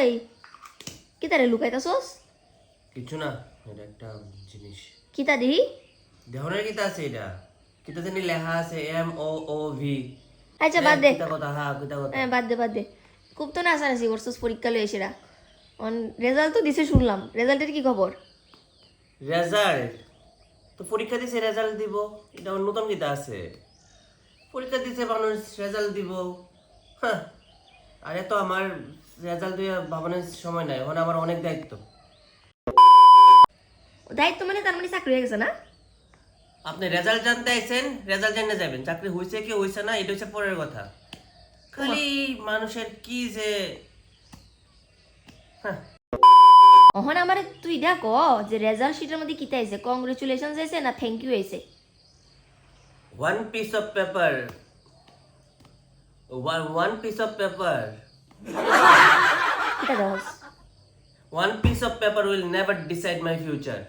এই কি তারে লুকাইতাছস? কিছু না, এটা একটা জিনিস। কিতা দিহি? দেহনের কিতা আছে এটা? কিতা জানি লেখা আছে MOOV। আচ্ছা বাদ দে। কিতা কথা, হ্যাঁ কিতা কথা। হ্যাঁ বাদ দে। খুব তো নাচানাচি করছস পরীক্ষা লই এসেরা। অন রেজাল্ট তো দিছে শুনলাম, রেজাল্টের কি খবর? রেজাল্ট তো পরীক্ষা দিছে রেজাল্ট দিব, এটা নতুন কিতা আছে? পরীক্ষা দিছে মানুষ রেজাল্ট দিব, হ্যাঁ। আরে তো আমার রেজাল্ট দিয়ে ভাবনার সময় নাই, এখন আমার অনেক দায়িত্ব। দায়িত্ব মানে তার মানে চাকরি হয়ে গেছে না? আপনি রেজাল্ট জানতে আইছেন, রেজাল্ট জানতে যাবেন, চাকরি হয়েছে কি হয়েছে না এটা হচ্ছে পরের কথা। খালি মানুষের কি যে, হ্যাঁ। অহন আমারে তুই দেখ যে রেজাল্ট শিটের মধ্যে কিতা আইছে, কংগ্রেচুলেশনস আইছে না থ্যাংক ইউ আইছে? One piece of paper, one piece of paper, কিতা দস? one piece of paper will never decide my future.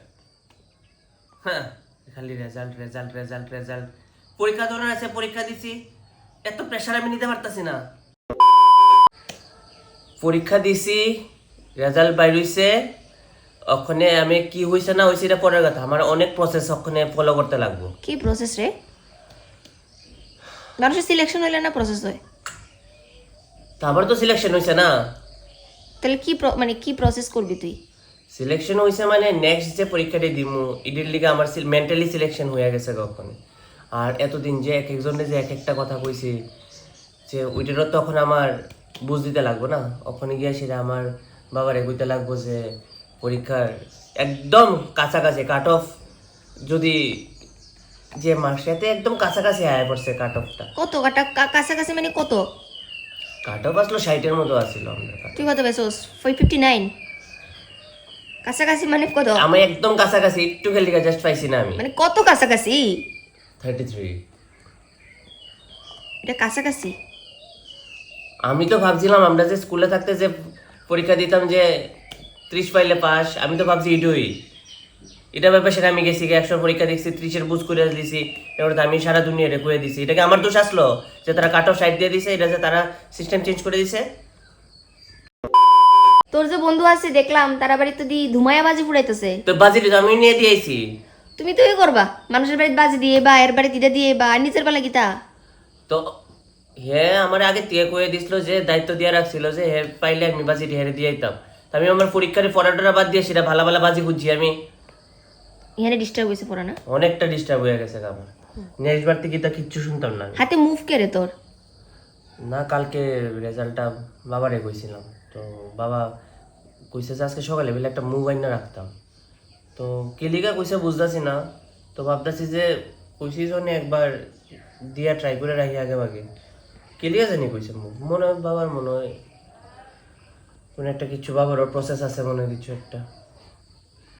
হ্যাঁ, খালি রেজাল্ট রেজাল্ট রেজাল্ট রেজাল্ট। পরীক্ষা ধরনের আছে, পরীক্ষা দিছি, এত প্রেশার আমি নিতে পারতাছি না। পরীক্ষা দিছি, রেজাল্ট বাইর হইছে, ওখানে আমি কি হইছে না হইছে এটা পরের কথা। আমার অনেক প্রসেস ওখানে ফলো করতে লাগবো। কি প্রসেস রে? মানুষের সিলেকশন হইলে না প্রসেস হয়? তারপর তো সিলেকশন হইছে না। তাহলে কি মানে কি প্রসেস করবি তুই? সিলেকশন হইছে মানে নেক্সট যে পরীক্ষাটা দিমু এটার লিগে আমার মেন্টালি সিলেকশন হয়ে গেছে কখন। আর এতদিন যে এক একজনের যে এক একটা কথা কইছি, যে ওইটারও তখন আমার বুঝ দিতে লাগবো না। ওখানে গিয়ে সেটা আমার বাবারে কইতে লাগবো যে পরীক্ষার একদম কাছাকাছি কাট অফ, যদি যে মার্কসেতে একদম কাছাকাছি আয় পড়ছে কাট অফটা। কত কাছাকাছি মানে কত? কাট অফ আসলো 60-এর মতো আসছিল আমাদের কাছে। তুই কত পেছস? 559 কাছাকাছি মানে কত? আমি একদম কাছাকাছি, একটু খেলি জাস্ট পাইছি না আমি। মানে কত কাছাকাছি? 33। এটা কাছাকাছি? আমি তো ভাবছিলাম আমরা যে স্কুলে থাকতে যে পরীক্ষা দিতাম যে 30 পাইলে পাস, আমি তো ভাবছি এটাই এটা ব্যাপার। সেটা আমি গেছি 100 পরীক্ষা দেখছি, 30-এর বুঝ করে দিছি, এবার আমি সারা দুনিয়া রেখে দিছি। এটাকে আমার দোষ আসলো যে তারা কাট অফ সাইড দিয়ে দিছে, এটা যে তারা সিস্টেম চেঞ্জ করে দিছে। তোর যে বন্ধু আছে দেখলাম তারা বাড়িতে দি ধুমায়া বাজি ফুরাইতেছে, তো বাজিটা তো আমি নিয়ে দিয়েছি। তুমি তো এই করবা মানুষের বাড়িতে বাজি দিয়ে বা এর বাড়িতে এটা দিয়ে বা নিজের বেলা কিতা? তো হে আমার আগে দিয়ে কয়ে দিছিল যে দায়িত্ব দিয়ে রাখছিল যে হে পাইলে আমি বাজি হেরে দিয়ে দিতাম। আমি আমার পরীক্ষার পড়াটা বাদ দিয়ে সেটা ভালো ভালো বাজি খুঁজছি আমি। এখানে ডিস্টার্ব হয়েছে পড়া না? অনেকটা ডিস্টার্ব হয়ে গেছে আমার। নেক্সট বার থেকে তা কিচ্ছু শুনতাম না আমি। হাতে মুভ কেড়ে তোর? না, কালকে রেজাল্টটা বাবারে কইছিলাম, তো বাবা কইছে যে আজকে সকালে বেলা একটা মোবাইল না রাখতাম। তো কেলিকা কইছে বুঝতেছি না, তো ভাবতেছি যে কইছি জন্য একবার দিয়া ট্রাই করে রাখি আগে ভাগে। কেলিকা জানি কইছে মনে হয় বাবার, মনে হয় কোনো একটা কিছু বাবারও প্রসেস আছে মনে হয় কিছু একটা।